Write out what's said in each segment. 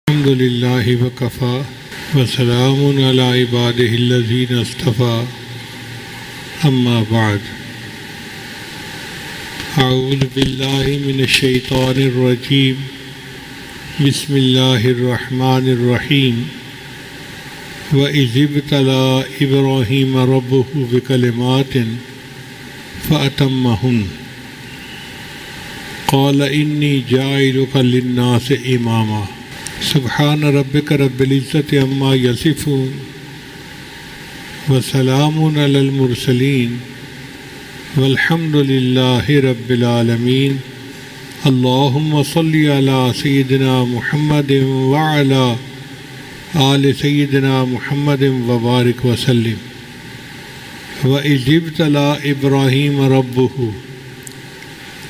الحمد للہ وکفی وسلام علی عبادہ الذین اصطفی اما بعد اعوذ باللہ من الشیطان الرجیم بسم اللہ الرحمن الرحیم وَإِذِ ابْتَلَىٰ إِبْرَاهِيمَ رَبُّهُ بِكَلِمَاتٍ فَأَتَمَّهُنَّ قَالَ إِنِّي جَاعِلُكَ لِلنَّاسِ إِمَامًا سبحان ربک رب العزت عما یصفون وسلام علی المرسلین والحمد للہ رب العالمین اللہم صلی علی سیدنا محمد وعلی آل سیدنا محمد وبارک وسلم وَإِذِ ابْتَلَىٰ إِبْرَاهِيمَ رَبُّهُ،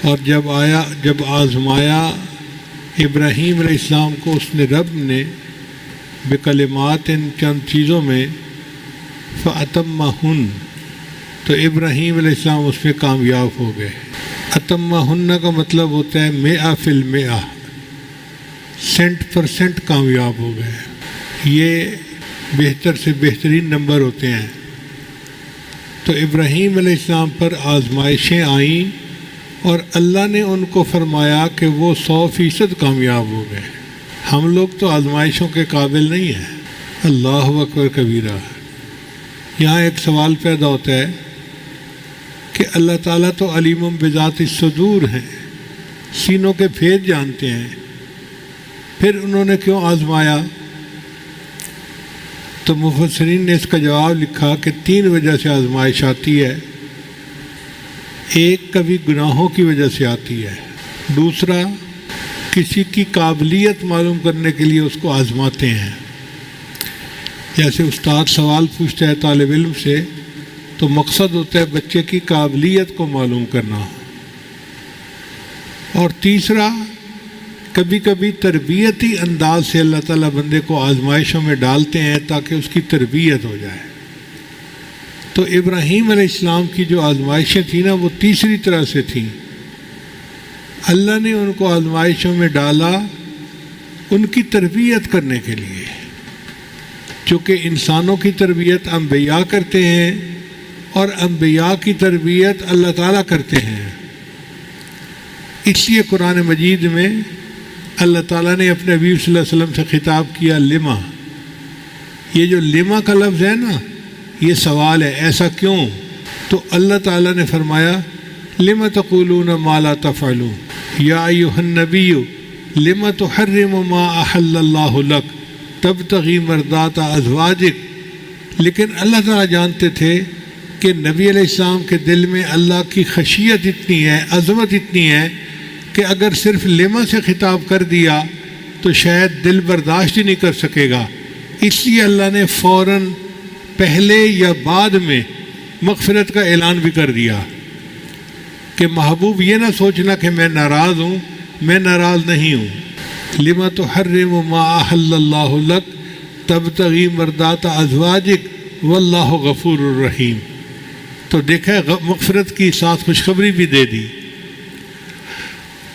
اور جب آزمایا ابراہیم علیہ السلام کو اس نے رب نے بکلمات چند چیزوں میں فَأَتَمَّهُنَّ، تو ابراہیم علیہ السلام اس میں کامیاب ہو گئے۔ أَتَمَّهُنَّ کا مطلب ہوتا ہے 100% 100% کامیاب ہو گئے۔ یہ بہتر سے بہترین نمبر ہوتے ہیں۔ تو ابراہیم علیہ السلام پر آزمائشیں آئیں اور اللہ نے ان کو فرمایا کہ وہ 100% کامیاب ہو گئے۔ ہم لوگ تو آزمائشوں کے قابل نہیں ہیں۔ اللہ اکبر کبیرہ۔ یہاں ایک سوال پیدا ہوتا ہے کہ اللہ تعالیٰ تو علیم بذات الصدور ہیں، سینوں کے بھید جانتے ہیں، پھر انہوں نے کیوں آزمایا؟ تو مفسرین نے اس کا جواب لکھا کہ 3 وجہ سے آزمائش آتی ہے۔ ایک کبھی گناہوں کی وجہ سے آتی ہے، دوسرا کسی کی قابلیت معلوم کرنے کے لیے اس کو آزماتے ہیں۔ جیسے استاد سوال پوچھتا ہے طالب علم سے تو مقصد ہوتا ہے بچے کی قابلیت کو معلوم کرنا، اور تیسرا کبھی کبھی تربیتی انداز سے اللہ تعالیٰ بندے کو آزمائشوں میں ڈالتے ہیں تاکہ اس کی تربیت ہو جائے۔ تو ابراہیم علیہ السلام کی جو آزمائشیں تھیں نا، وہ تیسری طرح سے تھیں۔ اللہ نے ان کو آزمائشوں میں ڈالا ان کی تربیت کرنے کے لیے، چونکہ انسانوں کی تربیت انبیاء کرتے ہیں اور انبیاء کی تربیت اللہ تعالیٰ کرتے ہیں۔ اس لیے قرآن مجید میں اللہ تعالیٰ نے اپنے نبی صلی اللہ علیہ وسلم سے خطاب کیا لما۔ یہ جو لما کا لفظ ہے نا، یہ سوال ہے، ایسا کیوں؟ تو اللہ تعالیٰ نے فرمایا لم تقولون ما لا تفعلون یا ایھا النبی لم تحرم ما احل اللہ لک تبتغی مرضات ازواجک۔ لیکن اللہ تعالیٰ جانتے تھے کہ نبی علیہ السلام کے دل میں اللہ کی خشیت اتنی ہے، عظمت اتنی ہے کہ اگر صرف لما سے خطاب کر دیا تو شاید دل برداشت ہی نہیں کر سکے گا۔ اس لیے اللہ نے فوراً پہلے یا بعد میں مغفرت کا اعلان بھی کر دیا کہ محبوب یہ نہ سوچنا کہ میں ناراض ہوں، میں ناراض نہیں ہوں۔ لما تحرم ما احل اللہ لک تبتغی مرضات ازواجک واللہ غفور الرحیم۔ تو دیکھا مغفرت کی ساتھ خوشخبری بھی دے دی،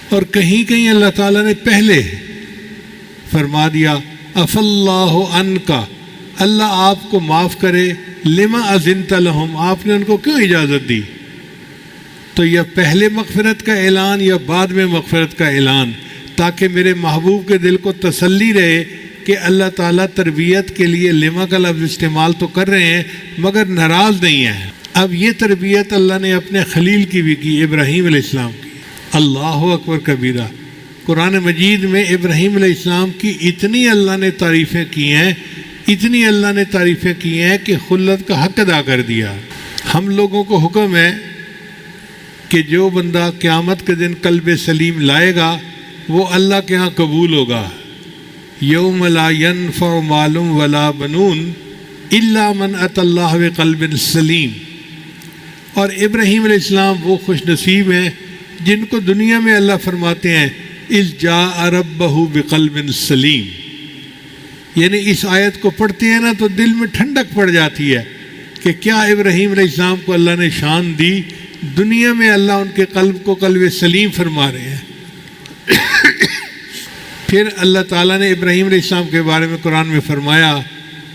اور کہیں کہیں اللہ تعالیٰ نے پہلے فرما دیا عفا اللہ عنکا، اللہ آپ کو معاف کرے، لما اذنت لہم، آپ نے ان کو کیوں اجازت دی؟ تو یا پہلے مغفرت کا اعلان یا بعد میں مغفرت کا اعلان، تاکہ میرے محبوب کے دل کو تسلی رہے کہ اللہ تعالیٰ تربیت کے لیے لما کا لفظ استعمال تو کر رہے ہیں مگر ناراض نہیں ہیں۔ اب یہ تربیت اللہ نے اپنے خلیل کی بھی کی، ابراہیم علیہ السلام کی۔ اللہ اکبر کبیرہ۔ قرآن مجید میں ابراہیم علیہ السلام کی اتنی اللہ نے تعریفیں کی ہیں، اتنی اللہ نے تعریفیں کی ہیں کہ خلت کا حق ادا کر دیا۔ ہم لوگوں کو حکم ہے کہ جو بندہ قیامت کے دن قلب سلیم لائے گا وہ اللہ کے ہاں قبول ہوگا۔ یوم لا ینفع مال ولا بنون الا من اتى اللہ بقلب سلیم۔ اور ابراہیم علیہ السلام وہ خوش نصیب ہیں جن کو دنیا میں اللہ فرماتے ہیں اذ جاء ربہ بقلب سلیم۔ یعنی اس آیت کو پڑھتے ہیں نا تو دل میں ٹھنڈک پڑ جاتی ہے کہ کیا ابراہیم علیہ السلام کو اللہ نے شان دی، دنیا میں اللہ ان کے قلب کو قلب سلیم فرما رہے ہیں۔ پھر اللہ تعالیٰ نے ابراہیم علیہ السلام کے بارے میں قرآن میں فرمایا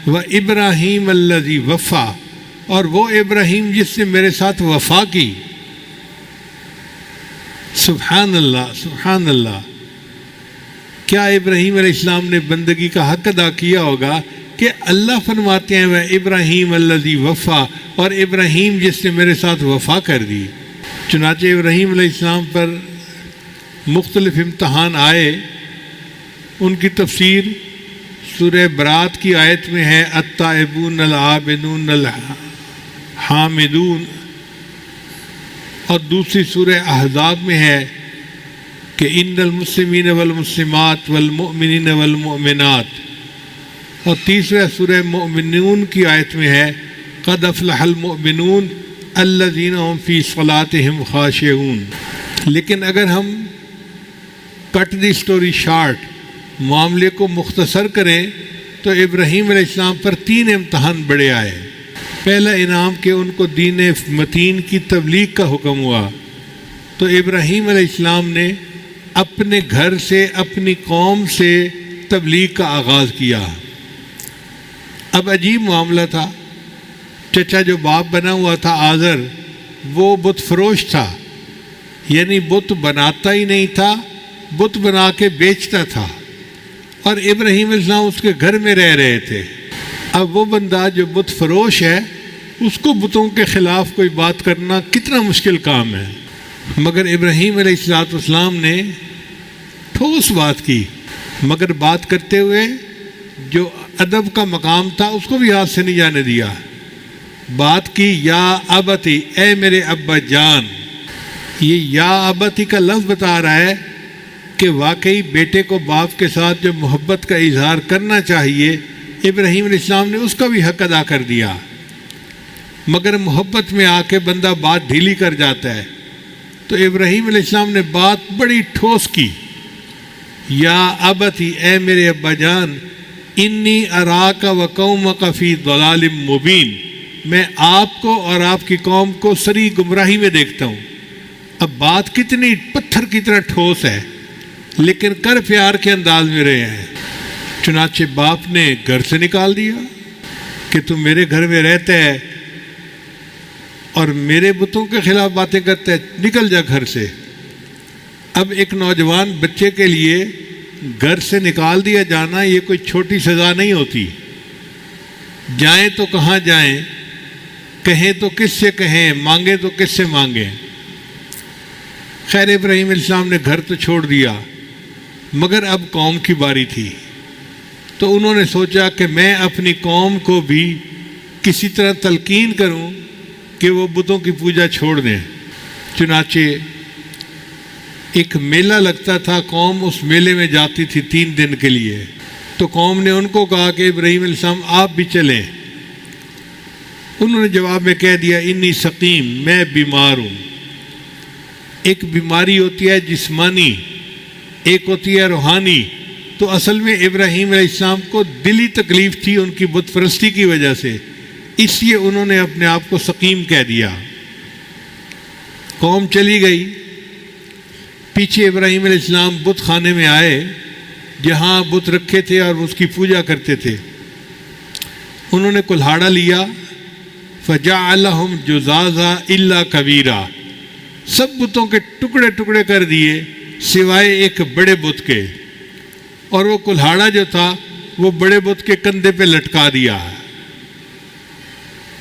وَإِبْرَاهِيمَ الَّذِي وَفَّى، اور وہ ابراہیم جس نے میرے ساتھ وفا کی۔ سبحان اللہ سبحان اللہ، کیا ابراہیم علیہ السلام نے بندگی کا حق ادا کیا ہوگا کہ اللہ فرماتے ہیں وَإِبْرَاهِيمَ الَّذِي وَفَّى، اور ابراہیم جس نے میرے ساتھ وفا کر دی۔ چنانچہ ابراہیم علیہ السلام پر مختلف امتحان آئے، ان کی تفسیر سورہ برات کی آیت میں ہے التائبون العابدون الحامدون، اور دوسری سورہ احزاب میں ہے کہ ان المسلمین والمسلمات والمؤمنین والمؤمنات، اور تیسرا سورہ مؤمنون کی آیت میں ہے قد افلح المؤمنون الذین هم فی صلاتهم خاشعون۔ لیکن اگر ہم کٹ دی سٹوری شارٹ، معاملے کو مختصر کریں تو ابراہیم علیہ السلام پر 3 امتحان بڑے آئے۔ پہلا انعام کہ ان کو دین متین کی تبلیغ کا حکم ہوا، تو ابراہیم علیہ السلام نے اپنے گھر سے اپنی قوم سے تبلیغ کا آغاز کیا۔ اب عجیب معاملہ تھا، چچا جو باپ بنا ہوا تھا آزر، وہ بت فروش تھا، یعنی بت بناتا ہی نہیں تھا، بت بنا کے بیچتا تھا، اور ابراہیم علیہ السلام اس کے گھر میں رہ رہے تھے۔ اب وہ بندہ جو بت فروش ہے، اس کو بتوں کے خلاف کوئی بات کرنا کتنا مشکل کام ہے، مگر ابراہیم علیہ السلام نے ٹھوس بات کی، مگر بات کرتے ہوئے جو ادب کا مقام تھا اس کو بھی ہاتھ سے نہیں جانے دیا۔ بات کی یا ابتی، اے میرے ابا جان۔ یہ یا ابتی کا لفظ بتا رہا ہے کہ واقعی بیٹے کو باپ کے ساتھ جو محبت کا اظہار کرنا چاہیے، ابراہیم علیہ السلام نے اس کا بھی حق ادا کر دیا، مگر محبت میں آ کے بندہ بات ڈھیلی کر جاتا ہے۔ تو ابراہیم علیہ السلام نے بات بڑی ٹھوس کی، یا ابتی، اے میرے ابا جان، انی اراک و قومک فی ضلال مبین، میں آپ کو اور آپ کی قوم کو سری گمراہی میں دیکھتا ہوں۔ اب بات کتنی پتھر کی طرح ٹھوس ہے، لیکن کر پیار کے انداز میں رہے ہیں۔ چنانچہ باپ نے گھر سے نکال دیا کہ تم میرے گھر میں رہتا ہے اور میرے بتوں کے خلاف باتیں کرتا ہے، نکل جا گھر سے۔ اب ایک نوجوان بچے کے لیے گھر سے نکال دیا جانا یہ کوئی چھوٹی سزا نہیں ہوتی۔ جائیں تو کہاں جائیں، کہیں تو کس سے کہیں، مانگیں تو کس سے مانگیں۔ خیر ابراہیم علیہ السلام نے گھر تو چھوڑ دیا، مگر اب قوم کی باری تھی، تو انہوں نے سوچا کہ میں اپنی قوم کو بھی کسی طرح تلقین کروں کہ وہ بتوں کی پوجا چھوڑ دیں۔ چنانچہ ایک میلہ لگتا تھا، قوم اس میلے میں جاتی تھی 3 دن کے لیے، تو قوم نے ان کو کہا کہ ابراہیم علیہ السلام آپ بھی چلیں۔ انہوں نے جواب میں کہہ دیا انی سقیم، میں بیمار ہوں۔ ایک بیماری ہوتی ہے جسمانی، ایک ہوتی ہے روحانی۔ تو اصل میں ابراہیم علیہ السلام کو دلی تکلیف تھی ان کی بت پرستی کی وجہ سے، اس لیے انہوں نے اپنے آپ کو سقیم کہہ دیا۔ قوم چلی گئی، پیچھے ابراہیم علیہ السلام بت خانے میں آئے جہاں بت رکھے تھے اور اس کی پوجا کرتے تھے۔ انہوں نے کلہاڑا لیا، فجعلہم جزازا الا کبیرا، سب بتوں کے ٹکڑے ٹکڑے کر دیے سوائے ایک بڑے بت کے، اور وہ کلہاڑا جو تھا وہ بڑے بت کے کندھے پہ لٹکا دیا۔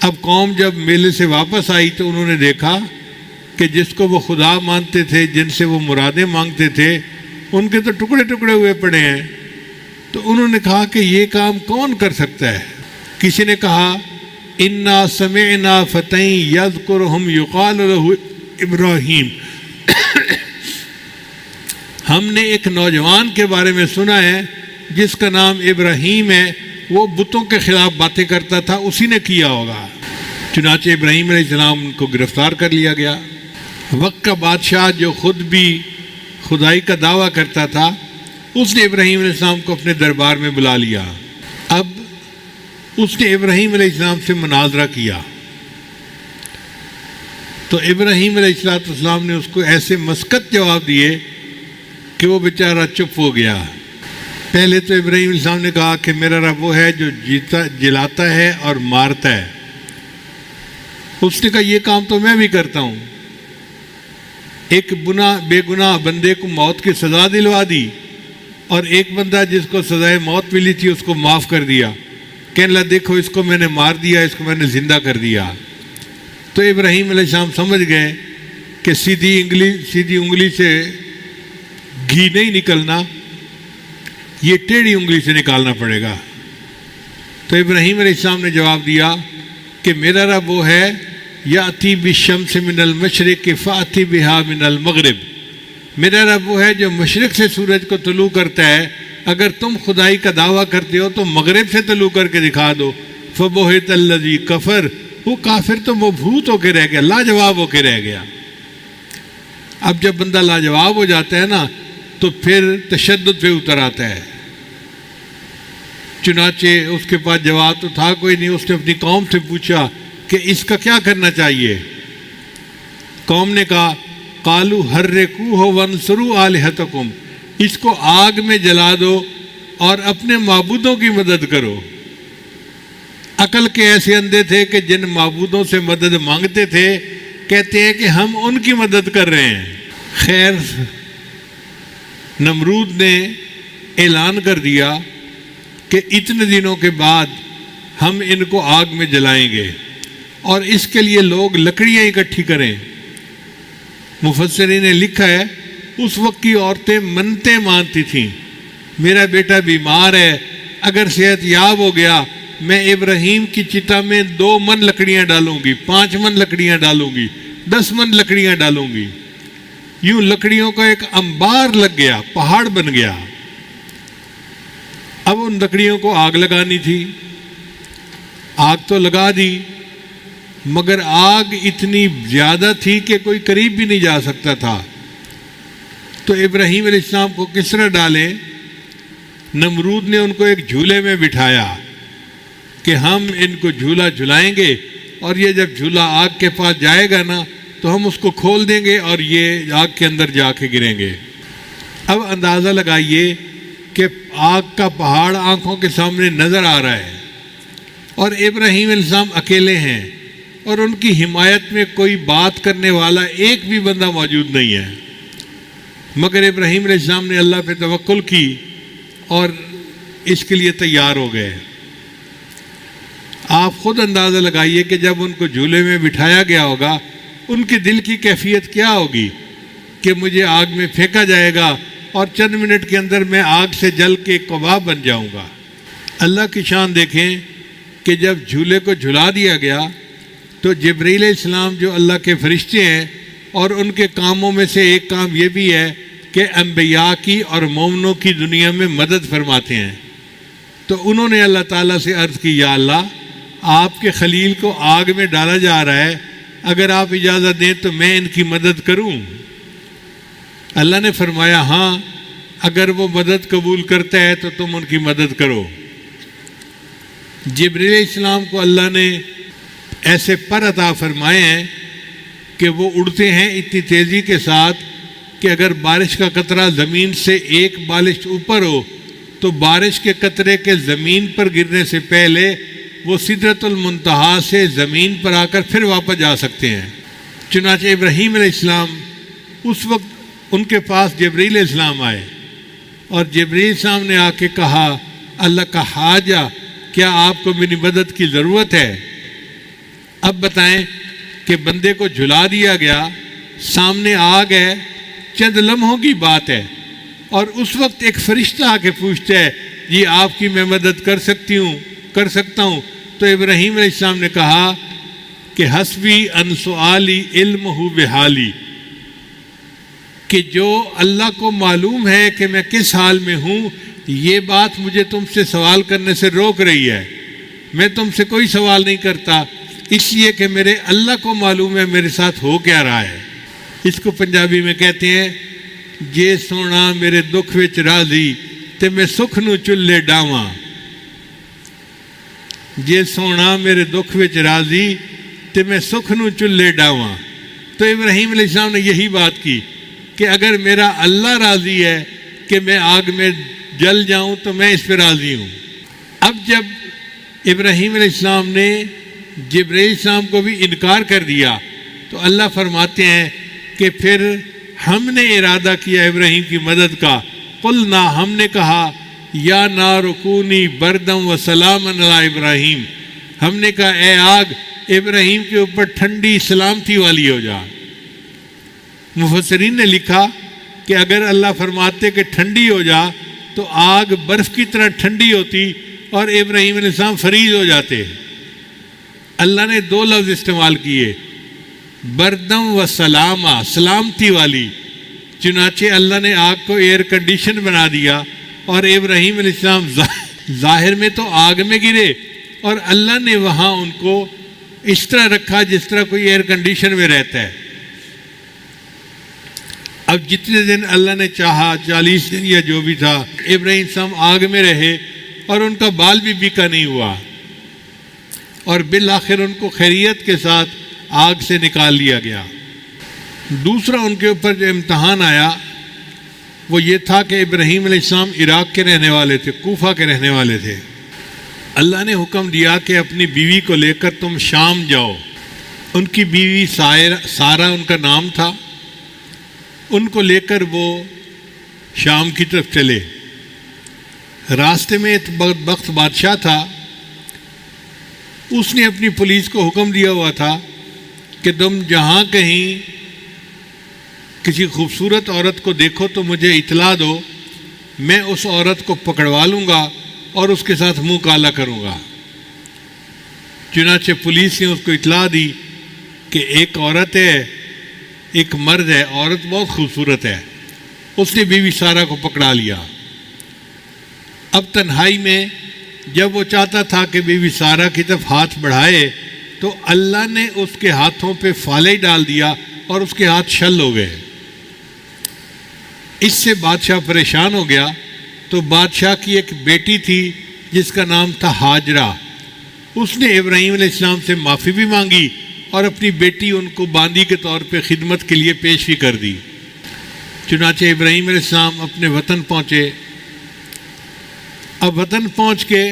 اب قوم جب میلے سے واپس آئی تو انہوں نے دیکھا کہ جس کو وہ خدا مانتے تھے، جن سے وہ مرادیں مانگتے تھے، ان کے تو ٹکڑے ٹکڑے ہوئے پڑے ہیں۔ تو انہوں نے کہا کہ یہ کام کون کر سکتا ہے؟ کسی نے کہا انا سمعنا فتى یذکرہم یقال لہ ابراہیم، ہم نے ایک نوجوان کے بارے میں سنا ہے جس کا نام ابراہیم ہے، وہ بتوں کے خلاف باتیں کرتا تھا، اسی نے کیا ہوگا۔ چنانچہ ابراہیم علیہ السلام کو گرفتار کر لیا گیا۔ وقت کا بادشاہ جو خود بھی خدائی کا دعویٰ کرتا تھا، اس نے ابراہیم علیہ السلام کو اپنے دربار میں بلا لیا۔ اب اس نے ابراہیم علیہ السلام سے مناظرہ کیا، تو ابراہیم علیہ السلام نے اس کو ایسے مسکت جواب دیے کہ وہ بیچارہ چپ ہو گیا۔ پہلے تو ابراہیم علیہ السلام نے کہا کہ میرا رب وہ ہے جو جلاتا ہے اور مارتا ہے۔ اس نے کہا یہ کام تو میں بھی کرتا ہوں۔ ایک بے گناہ بندے کو موت کی سزا دلوا دی، اور ایک بندہ جس کو سزائے موت ملی تھی اس کو معاف کر دیا، کہنے لگا دیکھو اس کو میں نے مار دیا، اس کو میں نے زندہ کر دیا۔ تو ابراہیم علیہ السلام سمجھ گئے کہ سیدھی انگلی سے گھی نہیں نکلنا، یہ ٹیڑھی انگلی سے نکالنا پڑے گا۔ تو ابراہیم علیہ السلام نے جواب دیا کہ میرا رب وہ ہے یاتی بالشمس من المشرق فاتی بہا من المغرب، میرا رب وہ ہے جو مشرق سے سورج کو طلوع کرتا ہے، اگر تم خدائی کا دعویٰ کرتے ہو تو مغرب سے طلوع کر کے دکھا دو۔ فبہت الذی کفر، وہ کافر تو مبہوت ہو کے رہ گیا، لاجواب ہو کے رہ گیا۔ اب جب بندہ لاجواب ہو جاتا ہے نا تو پھر تشدد پہ اتر آتا ہے۔ چنانچہ اس کے پاس جواب تو تھا کوئی نہیں، اس نے اپنی قوم سے پوچھا کہ اس کا کیا کرنا چاہیے۔ قوم نے کہا قالوا حرقوہ وانصروا آلہتکم، اس کو آگ میں جلا دو اور اپنے معبودوں کی مدد کرو۔ عقل کے ایسے اندھے تھے کہ جن معبودوں سے مدد مانگتے تھے کہتے ہیں کہ ہم ان کی مدد کر رہے ہیں۔ خیر، نمرود نے اعلان کر دیا کہ اتنے دنوں کے بعد ہم ان کو آگ میں جلائیں گے، اور اس کے لیے لوگ لکڑیاں اکٹھی کریں۔ مفسرین نے لکھا ہے اس وقت کی عورتیں منتیں مانتی تھیں، میرا بیٹا بیمار ہے، اگر صحت یاب ہو گیا میں ابراہیم کی چتا میں 2 من لکڑیاں ڈالوں گی، 5 من لکڑیاں ڈالوں گی، 10 من لکڑیاں ڈالوں گی۔ یوں لکڑیوں کا ایک انبار لگ گیا، پہاڑ بن گیا۔ اب ان لکڑیوں کو آگ لگانی تھی، آگ تو لگا دی، مگر آگ اتنی زیادہ تھی کہ کوئی قریب بھی نہیں جا سکتا تھا۔ تو ابراہیم علیہ السلام کو کس طرح ڈالیں؟ نمرود نے ان کو ایک جھولے میں بٹھایا کہ ہم ان کو جھولا جھلائیں گے، اور یہ جب جھولا آگ کے پاس جائے گا نا تو ہم اس کو کھول دیں گے اور یہ آگ کے اندر جا کے گریں گے۔ اب اندازہ لگائیے کہ آگ کا پہاڑ آنکھوں کے سامنے نظر آ رہا ہے، اور ابراہیم علیہ السلام اکیلے ہیں، اور ان کی حمایت میں کوئی بات کرنے والا ایک بھی بندہ موجود نہیں ہے، مگر ابراہیم علیہ السلام نے اللہ پہ توکل کی اور اس کے لیے تیار ہو گئے۔ آپ خود اندازہ لگائیے کہ جب ان کو جھولے میں بٹھایا گیا ہوگا ان کے دل کی کیفیت کیا ہوگی کہ مجھے آگ میں پھینکا جائے گا اور چند منٹ کے اندر میں آگ سے جل کے کباب بن جاؤں گا۔ اللہ کی شان دیکھیں کہ جب جھولے کو جھلا دیا گیا تو جبرائیل علیہ السلام جو اللہ کے فرشتے ہیں، اور ان کے کاموں میں سے ایک کام یہ بھی ہے کہ انبیاء کی اور مومنوں کی دنیا میں مدد فرماتے ہیں، تو انہوں نے اللہ تعالیٰ سے عرض کی یا اللہ آپ کے خلیل کو آگ میں ڈالا جا رہا ہے، اگر آپ اجازت دیں تو میں ان کی مدد کروں؟ اللہ نے فرمایا ہاں، اگر وہ مدد قبول کرتا ہے تو تم ان کی مدد کرو۔ جبرائیل علیہ السلام کو اللہ نے ایسے پر عطا فرمائے ہیں کہ وہ اڑتے ہیں اتنی تیزی کے ساتھ کہ اگر بارش کا قطرہ زمین سے ایک بالش اوپر ہو تو بارش کے قطرے کے زمین پر گرنے سے پہلے وہ سدرۃ المنتہا سے زمین پر آ کر پھر واپس جا سکتے ہیں۔ چنانچہ ابراہیم علیہ السلام اس وقت ان کے پاس جبرائیل علیہ السلام آئے، اور جبرائیل علیہ السلام نے آ کے کہا اللہ کا حاجہ، کیا آپ کو میری مدد کی ضرورت ہے؟ اب بتائیں کہ بندے کو جھلا دیا گیا، سامنے آگ ہے، چند لمحوں کی بات ہے، اور اس وقت ایک فرشتہ آ کے پوچھتا ہے جی آپ کی میں مدد کر سکتا ہوں، تو ابراہیم علیہ السلام نے کہا کہ حسبی ان سؤالی علمہ بحالی، کہ جو اللہ کو معلوم ہے کہ میں کس حال میں ہوں، یہ بات مجھے تم سے سوال کرنے سے روک رہی ہے۔ میں تم سے کوئی سوال نہیں کرتا، اس لیے کہ میرے اللہ کو معلوم ہے میرے ساتھ ہو کیا رہا ہے۔ اس کو پنجابی میں کہتے ہیں جے سونا میرے دکھ وچ راضی تے میں سکھ نو چلے ڈاواں، جے سونا میرے دکھ وچ راضی تے میں سکھ نو چلے ڈاواں۔ تو ابراہیم علیہ السلام نے یہی بات کی کہ اگر میرا اللہ راضی ہے کہ میں آگ میں جل جاؤں تو میں اس پہ راضی ہوں۔ اب جب ابراہیم علیہ السلام نے جبرائیل السلام کو بھی انکار کر دیا تو اللہ فرماتے ہیں کہ پھر ہم نے ارادہ کیا ابراہیم کی مدد کا، قلنا، ہم نے کہا، یا نار کونی بردم و سلام علی ابراہیم، ہم نے کہا اے آگ ابراہیم کے اوپر ٹھنڈی سلامتی والی ہو جا۔ مفسرین نے لکھا کہ اگر اللہ فرماتے کہ ٹھنڈی ہو جا تو آگ برف کی طرح ٹھنڈی ہوتی اور ابراہیم علیہ السلام فریز ہو جاتے۔ اللہ نے دو لفظ استعمال کیے، بردم و سلامہ، سلامتی والی، چنانچہ اللہ نے آگ کو ایئر کنڈیشن بنا دیا اور ابراہیم علیہ السلام ظاہر میں تو آگ میں گرے اور اللہ نے وہاں ان کو اس طرح رکھا جس طرح کوئی ایئر کنڈیشن میں رہتا ہے۔ اب جتنے دن اللہ نے چاہا، 40 دن یا جو بھی تھا، ابراہیم السلام آگ میں رہے اور ان کا بال بھی بیکا نہیں ہوا اور بالآخر ان کو خیریت کے ساتھ آگ سے نکال لیا گیا۔ دوسرا ان کے اوپر جو امتحان آیا وہ یہ تھا کہ ابراہیم علیہ السلام عراق کے رہنے والے تھے، کوفہ کے رہنے والے تھے۔ اللہ نے حکم دیا کہ اپنی بیوی کو لے کر تم شام جاؤ۔ ان کی بیوی سارہ ان کا نام تھا، ان کو لے کر وہ شام کی طرف چلے۔ راستے میں ایک بدبخت بادشاہ تھا، اس نے اپنی پولیس کو حکم دیا ہوا تھا کہ تم جہاں کہیں کسی خوبصورت عورت کو دیکھو تو مجھے اطلاع دو، میں اس عورت کو پکڑوا لوں گا اور اس کے ساتھ منہ کالا کروں گا۔ چنانچہ پولیس نے اس کو اطلاع دی کہ ایک عورت ہے، ایک مرد ہے، عورت بہت خوبصورت ہے۔ اس نے بیوی سارہ کو پکڑا لیا۔ اب تنہائی میں جب وہ چاہتا تھا کہ بیوی سارہ کی طرف ہاتھ بڑھائے تو اللہ نے اس کے ہاتھوں پہ فالے ڈال دیا اور اس کے ہاتھ شل ہو گئے۔ اس سے بادشاہ پریشان ہو گیا تو بادشاہ کی ایک بیٹی تھی جس کا نام تھا ہاجرہ، اس نے ابراہیم علیہ السلام سے معافی بھی مانگی اور اپنی بیٹی ان کو باندی کے طور پہ خدمت کے لیے پیش بھی کر دی۔ چنانچہ ابراہیم علیہ السلام اپنے وطن پہنچے۔ اب وطن پہنچ کے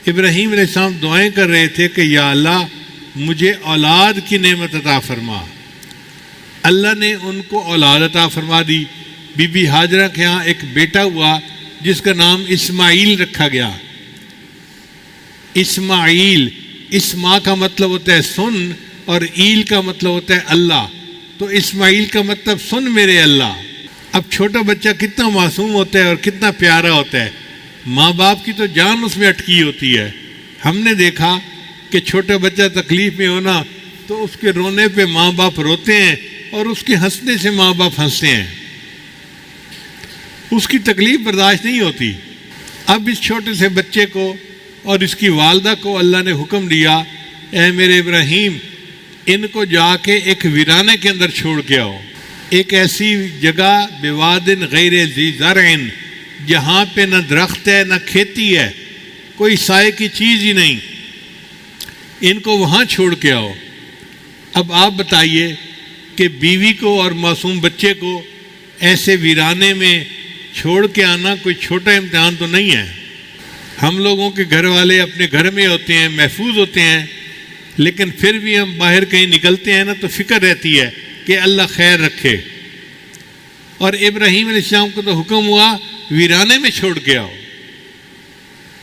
ابراہیم علیہ السلام دعائیں کر رہے تھے کہ یا اللہ مجھے اولاد کی نعمت عطا فرما۔ اللہ نے ان کو اولاد عطا فرما دی۔ بی بی ہاجرہ کے ہاں ایک بیٹا ہوا جس کا نام اسماعیل رکھا گیا۔ اسماعیل، اسما کا مطلب ہوتا ہے سن اور ایل کا مطلب ہوتا ہے اللہ، تو اسماعیل کا مطلب سن میرے اللہ۔ اب چھوٹا بچہ کتنا معصوم ہوتا ہے اور کتنا پیارا ہوتا ہے، ماں باپ کی تو جان اس میں اٹکی ہوتی ہے۔ ہم نے دیکھا کہ چھوٹا بچہ تکلیف میں ہونا تو اس کے رونے پہ ماں باپ روتے ہیں اور اس کے ہنسنے سے ماں باپ ہنستے ہیں، اس کی تکلیف برداشت نہیں ہوتی۔ اب اس چھوٹے سے بچے کو اور اس کی والدہ کو اللہ نے حکم دیا، اے میرے ابراہیم ان کو جا کے ایک ویرانے کے اندر چھوڑ کے آؤ، ایک ایسی جگہ بوادن غیر ذی زرع، جہاں پہ نہ درخت ہے نہ کھیتی ہے، کوئی سائے کی چیز ہی نہیں، ان کو وہاں چھوڑ کے آؤ۔ اب آپ بتائیے کہ بیوی کو اور معصوم بچے کو ایسے ویرانے میں چھوڑ کے آنا کوئی چھوٹا امتحان تو نہیں ہے۔ ہم لوگوں کے گھر والے اپنے گھر میں ہوتے ہیں، محفوظ ہوتے ہیں، لیکن پھر بھی ہم باہر کہیں نکلتے ہیں نا تو فکر رہتی ہے کہ اللہ خیر رکھے۔ اور ابراہیم علیہ السلام کو تو حکم ہوا ویرانے میں چھوڑ کے آؤ۔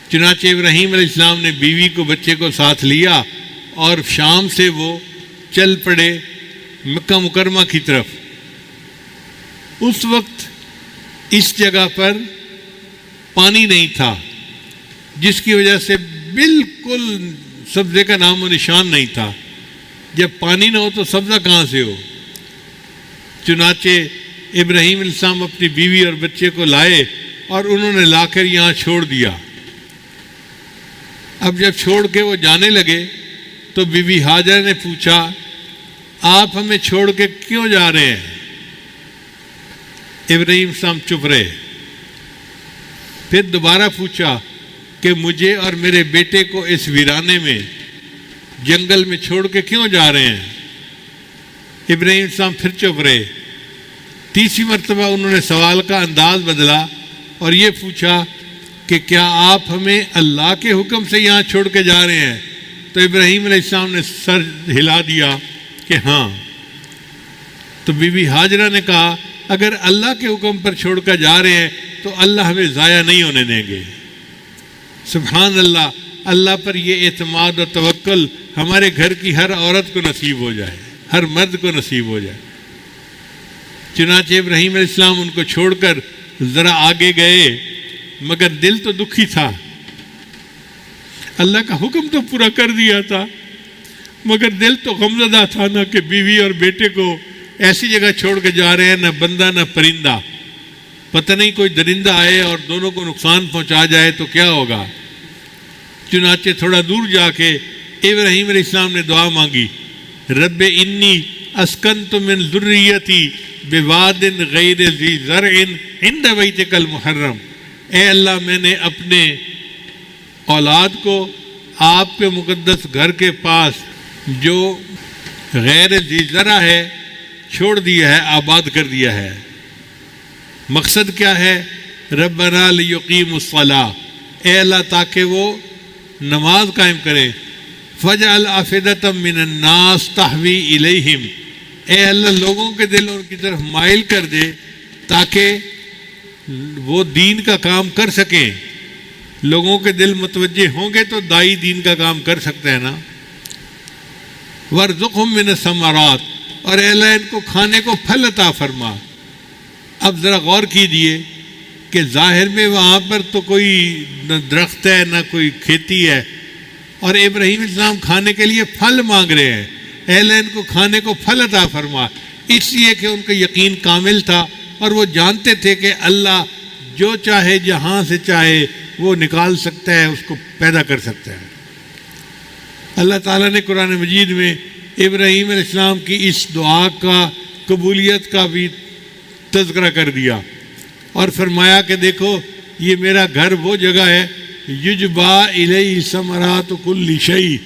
چنانچہ ابراہیم علیہ السلام نے بیوی کو بچے کو ساتھ لیا اور شام سے وہ چل پڑے مکہ مکرمہ کی طرف۔ اس وقت اس جگہ پر پانی نہیں تھا، جس کی وجہ سے بالکل سبزے کا نام و نشان نہیں تھا۔ جب پانی نہ ہو تو سبزہ کہاں سے ہو؟ چنانچہ ابراہیم علیہ السلام اپنی بیوی اور بچے کو لائے اور انہوں نے لا کر یہاں چھوڑ دیا۔ اب جب چھوڑ کے وہ جانے لگے تو بی بی ہاجرہ نے پوچھا، آپ ہمیں چھوڑ کے کیوں جا رہے ہیں؟ ابراہیم السلام چپ رہے۔ پھر دوبارہ پوچھا کہ مجھے اور میرے بیٹے کو اس ویرانے میں جنگل میں چھوڑ کے کیوں جا رہے ہیں؟ ابراہیم السلام پھر چپ رہے۔ تیسری مرتبہ انہوں نے سوال کا انداز بدلا اور یہ پوچھا کہ کیا آپ ہمیں اللہ کے حکم سے یہاں چھوڑ کے جا رہے ہیں؟ تو ابراہیم علیہ السلام نے سر ہلا دیا کہ ہاں۔ تو بی بی ہاجرہ نے کہا اگر اللہ کے حکم پر چھوڑ کر جا رہے ہیں تو اللہ ہمیں ضائع نہیں ہونے دیں گے۔ سبحان اللہ، اللہ پر یہ اعتماد اور توکل ہمارے گھر کی ہر عورت کو نصیب ہو جائے، ہر مرد کو نصیب ہو جائے۔ چنانچہ ابراہیم علیہ السلام ان کو چھوڑ کر ذرا آگے گئے، مگر دل تو دکھی تھا۔ اللہ کا حکم تو پورا کر دیا تھا، مگر دل تو غمزدہ تھا نا کہ بیوی اور بیٹے کو ایسی جگہ چھوڑ کے جا رہے ہیں، نہ بندہ نہ پرندہ، پتہ نہیں کوئی درندہ آئے اور دونوں کو نقصان پہنچا جائے تو کیا ہوگا۔ چنانچہ تھوڑا دور جا کے ابراہیم علیہ السلام نے دعا مانگی، رب انی اسکنت من ذریتی بواد غیر ذی زرع عند بیتک المحرم، اے اللہ میں نے اپنے اولاد کو آپ کے مقدس گھر کے پاس جو غیر ذی زرع ہے چھوڑ دیا ہے، آباد کر دیا ہے۔ مقصد کیا ہے؟ ربنا لیقیموا الصلاۃ، اے اللہ تاکہ وہ نماز قائم کریں۔ فجعل افئدۃ من الناس تہوی الیہم، اے اللہ لوگوں کے دل ان کی طرف مائل کر دے تاکہ وہ دین کا کام کر سکیں۔ لوگوں کے دل متوجہ ہوں گے تو دائی دین کا کام کر سکتے ہیں نا۔ وارزقہم من الثمرات، اور اے اللہ ان کو کھانے کو پھل عطا فرما۔ اب ذرا غور کیجئے کہ ظاہر میں وہاں پر تو کوئی نہ درخت ہے نہ کوئی کھیتی ہے، اور ابراہیم السلام کھانے کے لیے پھل مانگ رہے ہیں، اے اللہ ان کو کھانے کو پھل عطا فرما، اس لیے کہ ان کا یقین کامل تھا اور وہ جانتے تھے کہ اللہ جو چاہے جہاں سے چاہے وہ نکال سکتا ہے، اس کو پیدا کر سکتا ہے۔ اللہ تعالیٰ نے قرآن مجید میں ابراہیم علیہ السلام کی اس دعا کا قبولیت کا بھی تذکرہ کر دیا اور فرمایا کہ دیکھو یہ میرا گھر وہ جگہ ہے یجبا الیہ ثمرات کل شیء،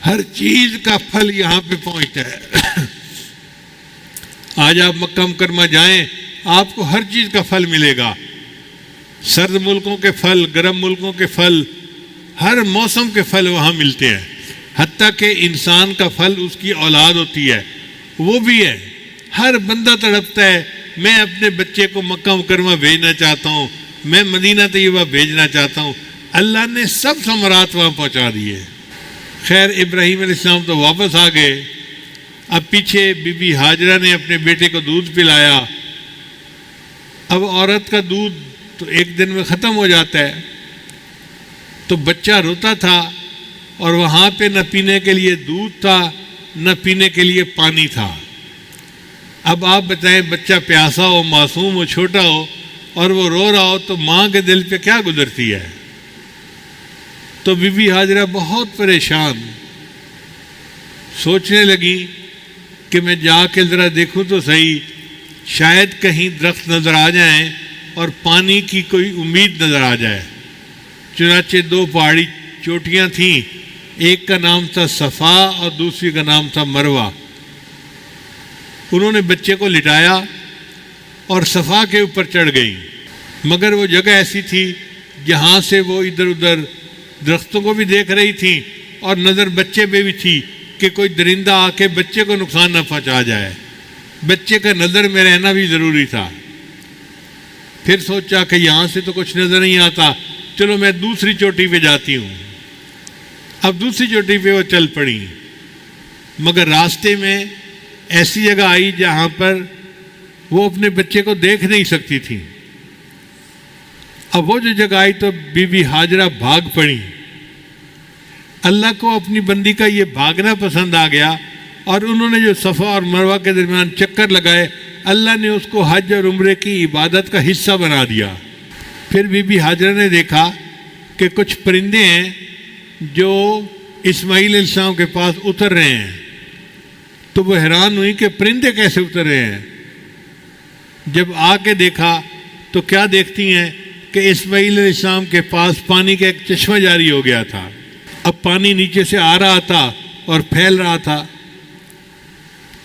ہر چیز کا پھل یہاں پہ پہنچتا ہے۔ آج آپ مکہ مکرمہ جائیں، آپ کو ہر چیز کا پھل ملے گا، سرد ملکوں کے پھل، گرم ملکوں کے پھل، ہر موسم کے پھل وہاں ملتے ہیں، حتیٰ کہ انسان کا پھل اس کی اولاد ہوتی ہے، وہ بھی ہے۔ ہر بندہ تڑپتا ہے میں اپنے بچے کو مکہ مکرمہ بھیجنا چاہتا ہوں، میں مدینہ طیبہ بھیجنا چاہتا ہوں۔ اللہ نے سب ثمرات وہاں پہنچا دیے۔ خیر ابراہیم علیہ السلام تو واپس آ گئے۔ اب پیچھے بی بی ہاجرہ نے اپنے بیٹے کو دودھ پلایا۔ اب عورت کا دودھ تو ایک دن میں ختم ہو جاتا ہے، تو بچہ روتا تھا اور وہاں پہ نہ پینے کے لیے دودھ تھا نہ پینے کے لیے پانی تھا۔ اب آپ بتائیں بچہ پیاسا ہو، معصوم ہو، چھوٹا ہو اور وہ رو رہا ہو تو ماں کے دل پہ کیا گزرتی ہے؟ تو بی بی ہاجرہ بہت پریشان، سوچنے لگی کہ میں جا کے ذرا دیکھوں تو صحیح، شاید کہیں درخت نظر آ جائیں اور پانی کی کوئی امید نظر آ جائے۔ چنانچہ دو پہاڑی چوٹیاں تھیں، ایک کا نام تھا صفا اور دوسری کا نام تھا مروہ۔ انہوں نے بچے کو لٹایا اور صفا کے اوپر چڑھ گئیں، مگر وہ جگہ ایسی تھی جہاں سے وہ ادھر ادھر درختوں کو بھی دیکھ رہی تھیں اور نظر بچے پہ بھی تھی کہ کوئی درندہ آ کے بچے کو نقصان نہ پہنچا جائے۔ بچے کا نظر میں رہنا بھی ضروری تھا۔ پھر سوچا کہ یہاں سے تو کچھ نظر نہیں آتا، چلو میں دوسری چوٹی پہ جاتی ہوں۔ اب دوسری چوٹی پہ وہ چل پڑی، مگر راستے میں ایسی جگہ آئی جہاں پر وہ اپنے بچے کو دیکھ نہیں سکتی تھی۔ اب وہ جو جگہ آئی تو بی بی ہاجرہ بھاگ پڑی۔ اللہ کو اپنی بندی کا یہ بھاگنا پسند آ گیا اور انہوں نے جو صفا اور مروہ کے درمیان چکر لگائے، اللہ نے اس کو حج اور عمرے کی عبادت کا حصہ بنا دیا۔ پھر بی بی ہاجرہ نے دیکھا کہ کچھ پرندے ہیں جو اسماعیل علیہ السلام کے پاس اتر رہے ہیں، تو وہ حیران ہوئی کہ پرندے کیسے اتر رہے ہیں۔ جب آ کے دیکھا تو کیا دیکھتی ہیں کہ اسماعیل علیہ السلام کے پاس پانی کا ایک چشمہ جاری ہو گیا تھا۔ اب پانی نیچے سے آ رہا تھا اور پھیل رہا تھا۔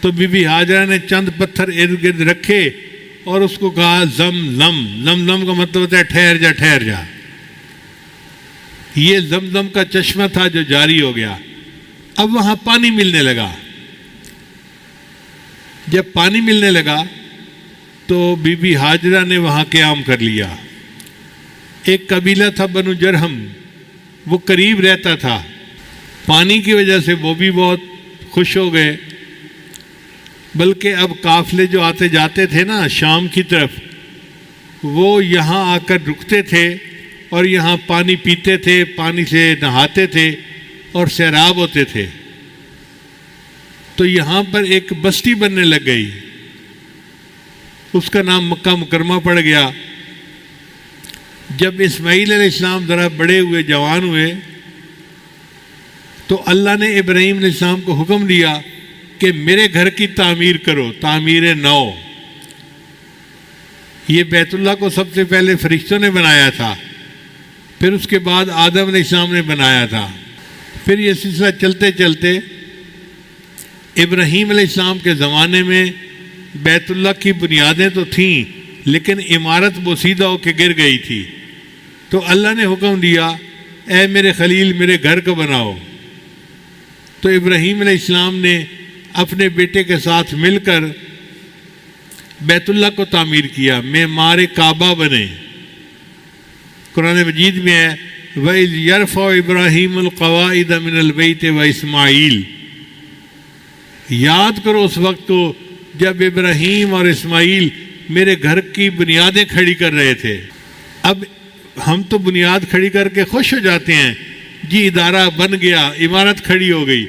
تو بی بی ہاجرہ نے چند پتھر ارد گرد رکھے اور اس کو کہا زمزم. زمزم کا مطلب ہوتا ہے ٹھہر جا ٹھہر جا. یہ زمزم کا چشمہ تھا جو جاری ہو گیا. اب وہاں پانی ملنے لگا. جب پانی ملنے لگا تو بی بی ہاجرہ نے وہاں قیام کر لیا. ایک قبیلہ تھا بنو جرہم، وہ قریب رہتا تھا. پانی کی وجہ سے وہ بھی بہت خوش ہو گئے. بلکہ اب قافلے جو آتے جاتے تھے نا شام کی طرف، وہ یہاں آ کر رکتے تھے اور یہاں پانی پیتے تھے، پانی سے نہاتے تھے اور سیراب ہوتے تھے. تو یہاں پر ایک بستی بننے لگ گئی. اس کا نام مکہ مکرمہ پڑ گیا. جب اسماعیل علیہ السلام ذرا بڑے ہوئے، جوان ہوئے، تو اللہ نے ابراہیم علیہ السلام کو حکم دیا کہ میرے گھر کی تعمیر کرو، تعمیر نو. یہ بیت اللہ کو سب سے پہلے فرشتوں نے بنایا تھا، پھر اس کے بعد آدم علیہ السلام نے بنایا تھا. پھر یہ سلسلہ چلتے چلتے ابراہیم علیہ السلام کے زمانے میں بیت اللہ کی بنیادیں تو تھیں، لیکن عمارت بوسیدہ ہو کے گر گئی تھی. تو اللہ نے حکم دیا اے میرے خلیل میرے گھر کو بناؤ. تو ابراہیم علیہ السلام نے اپنے بیٹے کے ساتھ مل کر بیت اللہ کو تعمیر کیا، معمار کعبہ بنے. قرآن مجید میں ہے وَإِذْ يَرْفَعُ إِبْرَاهِيمُ الْقَوَاعِدَ مِنَ الْبَيْتِ وَإِسْمَاعِيلُ. یاد کرو اس وقت کو جب ابراہیم اور اسماعیل میرے گھر کی بنیادیں کھڑی کر رہے تھے. اب ہم تو بنیاد کھڑی کر کے خوش ہو جاتے ہیں، جی ادارہ بن گیا، عمارت کھڑی ہو گئی.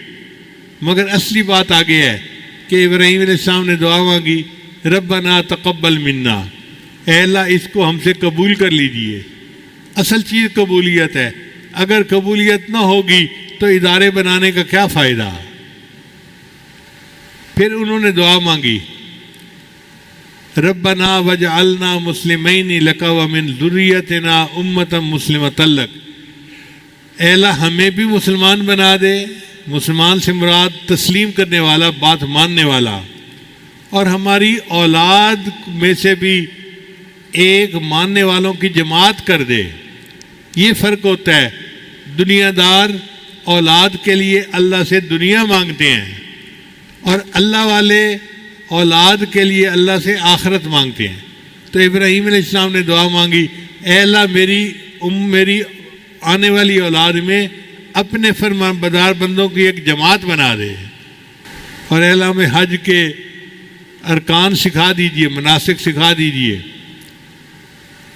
مگر اصلی بات آگے ہے کہ ابراہیم علیہ السلام نے دعا مانگی ربنا تقبل منا، اے اللہ اس کو ہم سے قبول کر لیجئے. اصل چیز قبولیت ہے. اگر قبولیت نہ ہوگی تو ادارے بنانے کا کیا فائدہ. پھر انہوں نے دعا مانگی ربنا وجعلنا مسلمین لک ومن ذریتنا امة مسلمۃ لک. اے اللہ ہمیں بھی مسلمان بنا دے. مسلمان سے مراد تسلیم کرنے والا، بات ماننے والا، اور ہماری اولاد میں سے بھی ایک ماننے والوں کی جماعت کر دے. یہ فرق ہوتا ہے. دنیا دار اولاد کے لیے اللہ سے دنیا مانگتے ہیں، اور اللہ والے اولاد کے لیے اللہ سے آخرت مانگتے ہیں. تو ابراہیم علیہ السلام نے دعا مانگی اے اللہ میری آنے والی اولاد میں اپنے فرمان بردار بندوں کی ایک جماعت بنا دے، اور اے اللہ ہمیں حج کے ارکان سکھا دیجئے، مناسک سکھا دیجئے.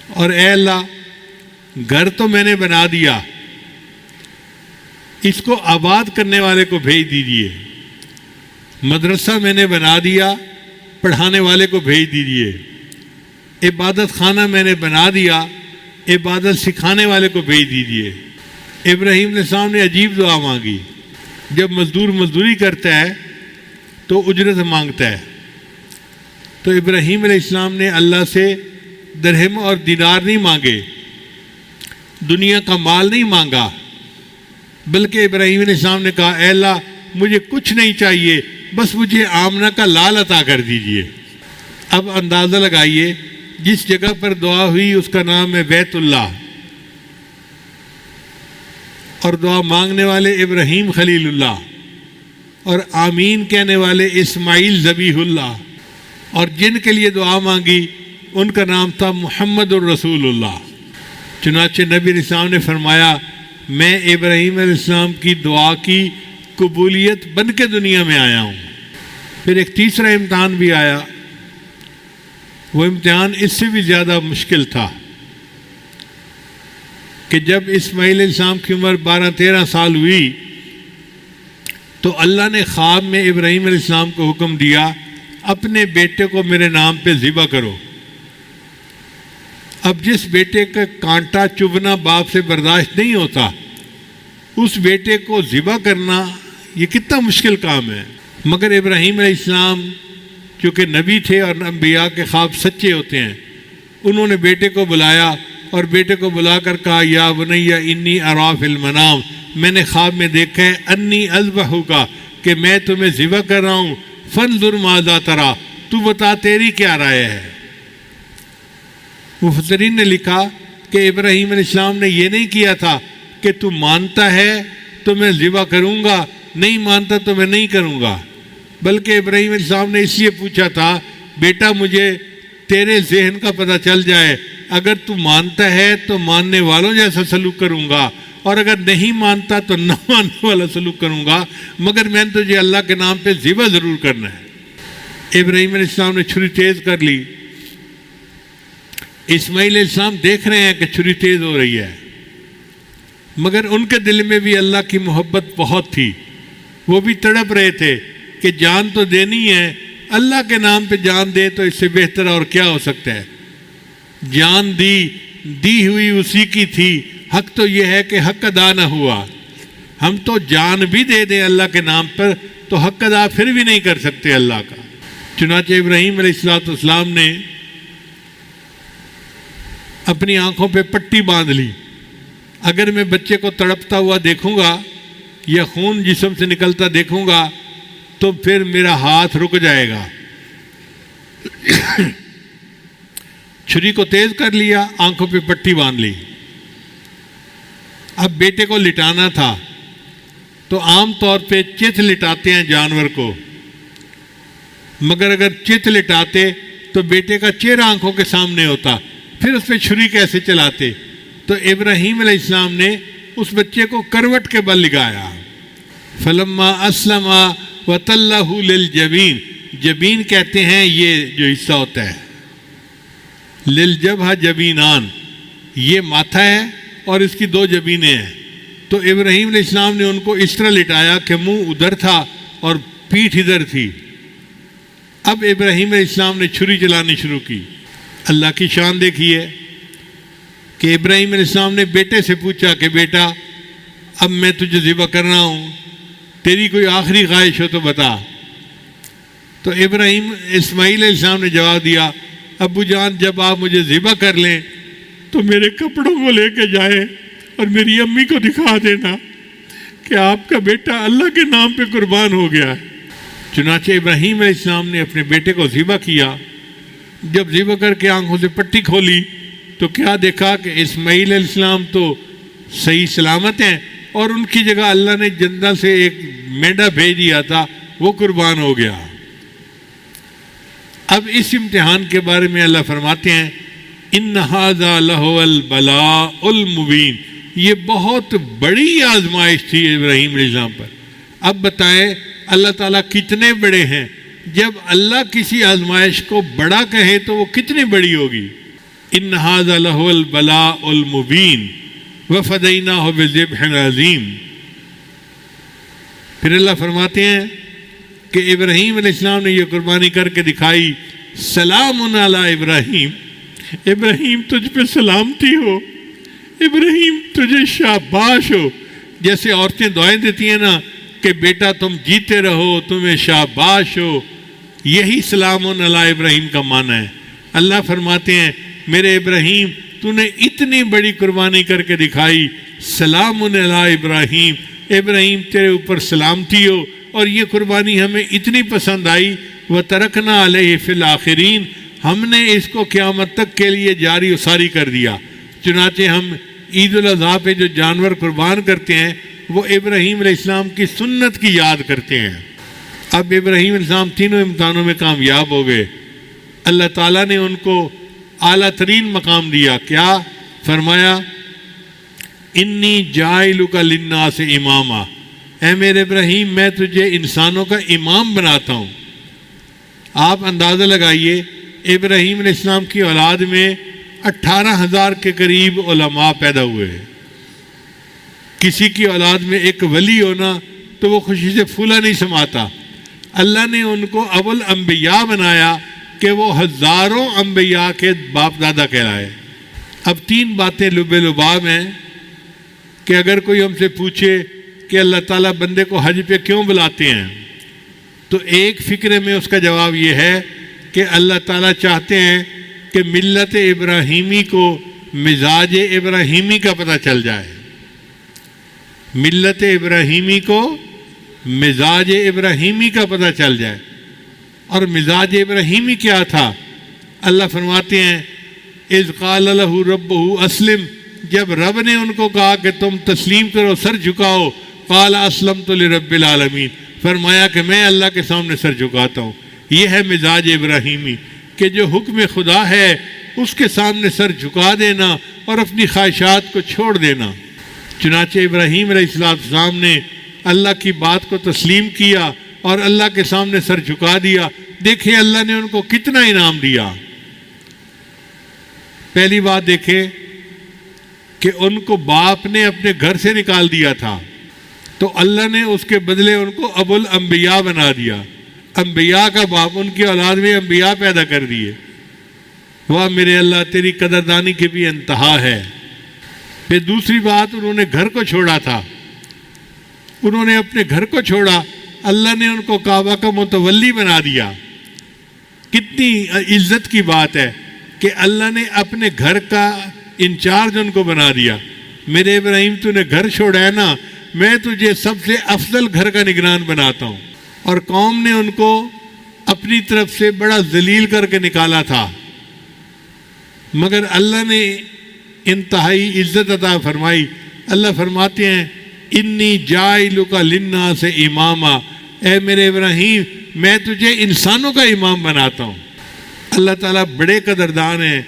اور اے اللہ گھر تو میں نے بنا دیا، اس کو آباد کرنے والے کو بھیج دیجئے. مدرسہ میں نے بنا دیا، پڑھانے والے کو بھیج دیجئے. عبادت خانہ میں نے بنا دیا، عبادت سکھانے والے کو بھیج دیجئے. ابراہیم علیہ السلام نے عجیب دعا مانگی. جب مزدور مزدوری کرتا ہے تو اجرت مانگتا ہے. تو ابراہیم علیہ السلام نے اللہ سے درہم اور دینار نہیں مانگے، دنیا کا مال نہیں مانگا، بلکہ ابراہیم علیہ السلام نے کہا اے اللہ مجھے کچھ نہیں چاہیے، بس مجھے آمنہ کا لال عطا کر دیجئے. اب اندازہ لگائیے جس جگہ پر دعا ہوئی اس کا نام ہے بیت اللہ، اور دعا مانگنے والے ابراہیم خلیل اللہ، اور آمین کہنے والے اسماعیل ذبیح اللہ، اور جن کے لیے دعا مانگی ان کا نام تھا محمد الرسول اللہ. چنانچہ نبی علیہ السلام نے فرمایا میں ابراہیم علیہ السلام کی دعا کی قبولیت بن کے دنیا میں آیا ہوں. پھر ایک تیسرا امتحان بھی آیا. وہ امتحان اس سے بھی زیادہ مشکل تھا کہ جب اسماعیل علیہ السلام کی عمر 12-13 سال ہوئی تو اللہ نے خواب میں ابراہیم علیہ السلام کو حکم دیا اپنے بیٹے کو میرے نام پہ ذبح کرو. اب جس بیٹے کا کانٹا چبھنا باپ سے برداشت نہیں ہوتا، اس بیٹے کو ذبح کرنا یہ کتنا مشکل کام ہے. مگر ابراہیم علیہ السلام چونکہ نبی تھے اور انبیاء کے خواب سچے ہوتے ہیں، انہوں نے بیٹے کو بلایا اور بیٹے کو بلا کر کہا یا بنیا انی اری فی المنام، میں نے خواب میں دیکھا ہے انی اذبحک، کہ میں تمہیں ذبح کر رہا ہوں، فانظر ماذا تری، تو بتا تیری کیا رائے ہے. مفسرین نے لکھا کہ ابراہیم علیہ السلام نے یہ نہیں کیا تھا کہ تو مانتا ہے تو میں ذبح کروں گا، نہیں مانتا تو میں نہیں کروں گا، بلکہ ابراہیم علیہ السلام نے اس لیے پوچھا تھا بیٹا مجھے تیرے ذہن کا پتہ چل جائے، اگر تو مانتا ہے تو ماننے والوں جیسا سلوک کروں گا، اور اگر نہیں مانتا تو نہ ماننے والا سلوک کروں گا، مگر میں نے تجھے اللہ کے نام پہ ذبح ضرور کرنا ہے۔ ابراہیم علیہ السلام نے چھری تیز کر لی۔ اسماعیل علیہ السلام دیکھ رہے ہیں کہ چھری تیز ہو رہی ہے، مگر ان کے دل میں بھی اللہ کی محبت بہت تھی، وہ بھی تڑپ رہے تھے کہ جان تو دینی ہے، اللہ کے نام پہ جان دے تو اس سے بہتر اور کیا ہو سکتا ہے۔ جان دی ہوئی اسی کی تھی، حق تو یہ ہے کہ حق ادا نہ ہوا۔ ہم تو جان بھی دے دیں اللہ کے نام پر تو حق ادا پھر بھی نہیں کر سکتے اللہ کا۔ چنانچہ ابراہیم علیہ السلام نے اپنی آنکھوں پہ پٹی باندھ لی، اگر میں بچے کو تڑپتا ہوا دیکھوں گا یا خون جسم سے نکلتا دیکھوں گا تو پھر میرا ہاتھ رک جائے گا۔ چھری کو تیز کر لیا، آنکھوں پہ پٹی باندھ لی۔ اب بیٹے کو لٹانا تھا، تو عام طور پہ چت لٹاتے ہیں جانور کو، مگر اگر چت لٹاتے تو بیٹے کا چہرہ آنکھوں کے سامنے ہوتا، پھر اس پہ چھری کیسے چلاتے؟ تو ابراہیم علیہ السلام نے اس بچے کو کروٹ کے بل لگایا۔ فلما اسلم وتلہ للجبین، جبین کہتے ہیں یہ جو حصہ ہوتا ہے، للجبہ جبینان، یہ ماتھا ہے اور اس کی دو جبینیں ہیں۔ تو ابراہیم علیہ السلام نے ان کو اس طرح لٹایا کہ منہ ادھر تھا اور پیٹھ ادھر تھی۔ اب ابراہیم علیہ السلام نے چھری چلانی شروع کی۔ اللہ کی شان دیکھیے کہ ابراہیم علیہ السلام نے بیٹے سے پوچھا کہ بیٹا اب میں تجھے ذبح کر رہا ہوں، تیری کوئی آخری خواہش ہو تو بتا۔ تو اسماعیل علیہ السلام نے جواب دیا، ابو جان جب آپ مجھے ذبح کر لیں تو میرے کپڑوں کو لے کے جائیں اور میری امی کو دکھا دینا کہ آپ کا بیٹا اللہ کے نام پہ قربان ہو گیا ہے۔ چنانچہ ابراہیم علیہ السلام نے اپنے بیٹے کو ذبح کیا۔ جب ذبح کر کے آنکھوں سے پٹی کھولی تو کیا دیکھا کہ اسماعیل علیہ السلام تو صحیح سلامت ہیں، اور ان کی جگہ اللہ نے جنت سے ایک مینڈا بھیج دیا تھا، وہ قربان ہو گیا۔ اب اس امتحان کے بارے میں اللہ فرماتے ہیں ان ھذا لہو البلاء المبین، یہ بہت بڑی آزمائش تھی ابراہیم علیہ السلام پر۔ اب بتائیں اللہ تعالیٰ کتنے بڑے ہیں؟ جب اللہ کسی آزمائش کو بڑا کہے تو وہ کتنی بڑی ہوگی۔ ان ھذا لہو البلاء المبین وفدیناہ بذبح عظیم۔ پھر اللہ فرماتے ہیں کہ ابراہیم علیہ السلام نے یہ قربانی کر کے دکھائی، سلام علی ابراہیم، ابراہیم تجھ پہ سلامتی ہو، ابراہیم تجھے شاباش ہو۔ جیسے عورتیں دعائیں دیتی ہیں نا کہ بیٹا تم جیتے رہو، تمہیں شاباش ہو، یہی سلام علی ابراہیم کا معنی ہے۔ اللہ فرماتے ہیں میرے ابراہیم تو نے اتنی بڑی قربانی کر کے دکھائی، سلام علی ابراہیم، ابراہیم تیرے اوپر سلامتی ہو، اور یہ قربانی ہمیں اتنی پسند آئی، وَتَرَكْنَا عَلَيْهِ فِي الْآخِرِينَ، ہم نے اس کو قیامت تک کے لیے جاری و ساری کر دیا۔ چنانچہ ہم عید الاضحیٰ پہ جو جانور قربان کرتے ہیں وہ ابراہیم علیہ السلام کی سنت کی یاد کرتے ہیں۔ اب ابراہیم علیہ السلام تینوں امتحانوں میں کامیاب ہو گئے۔ اللہ تعالیٰ نے ان کو اعلیٰ ترین مقام دیا۔ کیا فرمایا؟ انی جاعلک للناس اماما، اے میرے ابراہیم میں تجھے انسانوں کا امام بناتا ہوں۔ آپ اندازہ لگائیے ابراہیم علیہ السلام کی اولاد میں 18,000 کے قریب علماء پیدا ہوئے ہیں۔ کسی کی اولاد میں ایک ولی ہونا تو وہ خوشی سے پھولا نہیں سماتا۔ اللہ نے ان کو ابو الانبیاء بنایا کہ وہ ہزاروں انبیاء کے باپ دادا کہلائے۔ اب 3 باتیں لب لباب ہیں کہ اگر کوئی ہم سے پوچھے کہ اللہ تعالیٰ بندے کو حج پہ کیوں بلاتے ہیں، تو ایک فکرے میں اس کا جواب یہ ہے کہ اللہ تعالیٰ چاہتے ہیں کہ ملت ابراہیمی کو مزاج ابراہیمی کا پتہ چل جائے۔ ملت ابراہیمی کو مزاج ابراہیمی کا پتہ چل جائے۔ اور مزاج ابراہیمی کیا تھا؟ اللہ فرماتے ہیں اذ قال لہ ربہ اسلم، جب رب نے ان کو کہا کہ تم تسلیم کرو، سر جھکاؤ، قال اسلمت لرب العالمین، فرمایا کہ میں اللہ کے سامنے سر جھکاتا ہوں۔ یہ ہے مزاج ابراہیمی کہ جو حکم خدا ہے اس کے سامنے سر جھکا دینا اور اپنی خواہشات کو چھوڑ دینا۔ چنانچہ ابراہیم علیہ السلام نے اللہ کی بات کو تسلیم کیا اور اللہ کے سامنے سر جھکا دیا۔ دیکھیں اللہ نے ان کو کتنا انعام دیا۔ پہلی بات دیکھیں کہ ان کو باپ نے اپنے گھر سے نکال دیا تھا، تو اللہ نے اس کے بدلے ان کو ابو الانبیاء بنا دیا، انبیاء کا باپ، ان کی اولاد میں انبیاء پیدا کر دیے۔ واہ میرے اللہ، تیری قدردانی کی بھی انتہا ہے۔ پھر دوسری بات، انہوں نے گھر کو چھوڑا تھا، انہوں نے اپنے گھر کو چھوڑا، اللہ نے ان کو کعبہ کا متولی بنا دیا۔ کتنی عزت کی بات ہے کہ اللہ نے اپنے گھر کا انچارج ان کو بنا دیا۔ میرے ابراہیم تو نے گھر چھوڑا ہے نا، میں تجھے سب سے افضل گھر کا نگران بناتا ہوں۔ اور قوم نے ان کو اپنی طرف سے بڑا ذلیل کر کے نکالا تھا، مگر اللہ نے انتہائی عزت عطا فرمائی۔ اللہ فرماتے ہیں انی جاعلک للناس اماما، اے میرے ابراہیم میں تجھے انسانوں کا امام بناتا ہوں۔ اللہ تعالیٰ بڑے قدردان ہیں۔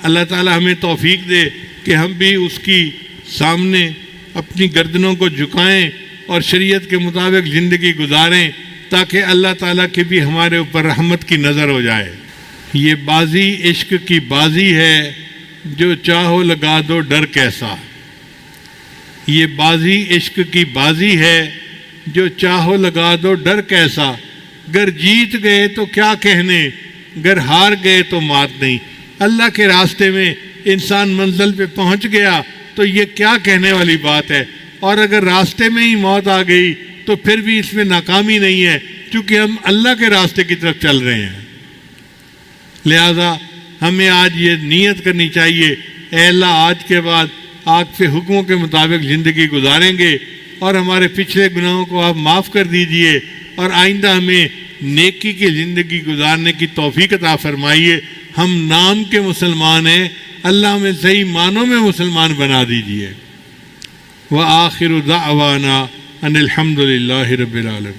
اللہ تعالیٰ ہمیں توفیق دے کہ ہم بھی اس کی سامنے اپنی گردنوں کو جھکائیں اور شریعت کے مطابق زندگی گزاریں، تاکہ اللہ تعالیٰ کی بھی ہمارے اوپر رحمت کی نظر ہو جائے۔ یہ بازی عشق کی بازی ہے، جو چاہو لگا دو ڈر کیسا۔ یہ بازی عشق کی بازی ہے، جو چاہو لگا دو ڈر کیسا۔ گر جیت گئے تو کیا کہنے، گر ہار گئے تو مات نہیں۔ اللہ کے راستے میں انسان منزل پہ پہنچ گیا تو یہ کیا کہنے والی بات ہے، اور اگر راستے میں ہی موت آ گئی تو پھر بھی اس میں ناکامی نہیں ہے، کیونکہ ہم اللہ کے راستے کی طرف چل رہے ہیں۔ لہذا ہمیں آج یہ نیت کرنی چاہیے، اے اللہ آج کے بعد آپ کے حکموں کے مطابق زندگی گزاریں گے، اور ہمارے پچھلے گناہوں کو آپ معاف کر دیجئے، اور آئندہ ہمیں نیکی کی زندگی گزارنے کی توفیق عطا فرمائیے۔ ہم نام کے مسلمان ہیں، اللہ ہمیں صحیح معنوں میں مسلمان بنا دیجئے۔ وآخر دعوانا ان الحمد للہ رب العالمین۔